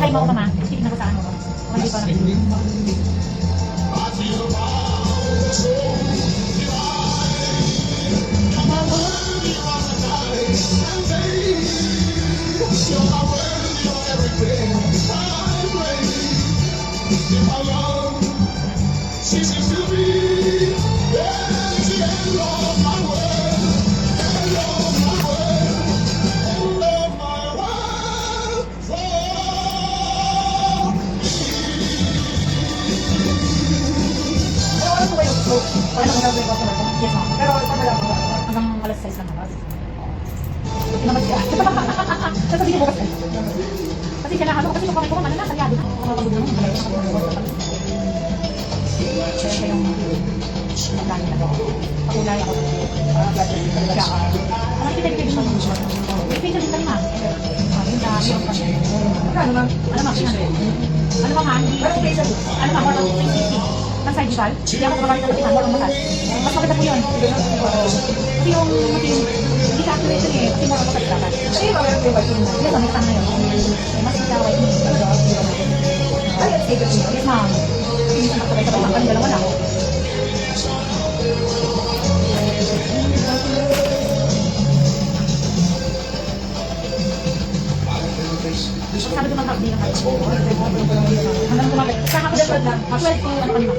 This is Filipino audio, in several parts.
Patay mo ako ma. Sige na ko sa ano ko. Hindi pa na. She seems to be the end of my world, end of my world, end of my world for Ano ko ba yung flow? Paano ko gagawin ko sa mga? Yes ma'am. Pero paano lang ako? Hanggang alas 6 lang ako. Tinamad siya. Sasabihin ko bukas eh. Kasi siya na ano, kasi kung kami na, kalyado na. Kung makapagod naman, malay ko na. Kaya yung magkano na ako. Pagulay ako. Kaya ang kita din sa mga. May picture din kami ma'am. Yung dami yung kami. Ano ma'am? Ano ma'am? Ano ma'am? Ano ma'am? Ang surgical, hindi ako kumakalit ng katihan, walang masal. Mas maganda po yun. Kasi yung hindi sa accurate yun eh, kasi walang masal dapat. Kasi yung mga yung vaccine na, yes, may tanga yun. Mas ikaway yun. Ay, at sige yun. Yes, ma'am. Hindi sa nakasabay-sabay lang, kami dalawa lang. Sabi ko ng hapdi ng hapdi. Hanggang kumagad. Sa hapdi ng hapdi. Actually, kung ano kanina.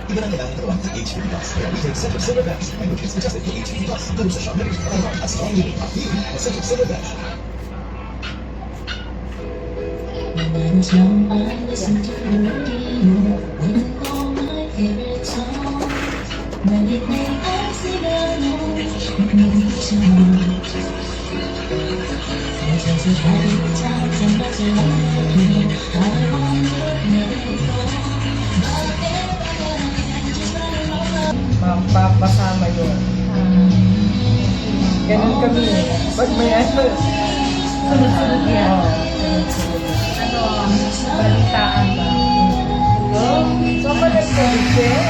Iba na nila ito ang HP Plus. Kaya we take Central Silver Batch, which is adjusted for HP Plus. Gano'n sa shop na rin. At strong unit. Here, Central Silver Batch. Magpapasama yun. Ganun kami. Pag may ano, Sunod-sunod yan. Ano, balitaan ba? so malagpagin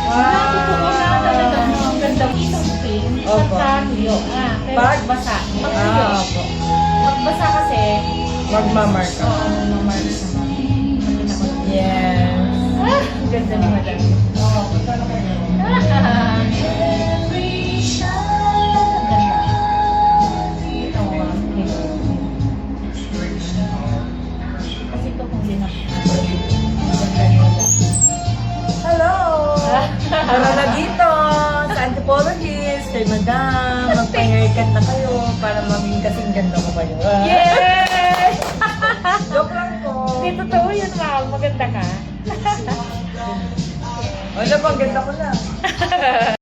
Totoo na talaga. Ang ganda. Isang pin. Opo. Sa tuyo. Pero Pag- magbasa. Magtuyo. opo. Magbasa kasi, Magmamark ka. mark naman. Makita ko. Yes. Ang ganda naman lang. Oo. Every shot. Ganda. Ito ba? Kasi ito kung din ako. Ganda nila. Hello! Tara na dito sa Anthropologist kay Madam. Magpa-haircut na kayo para maging kasing ganda mo kayo. Yes! Joke lang po. Hindi totoo yun, ma'am. Maganda ka. Wala bang ganda ko na.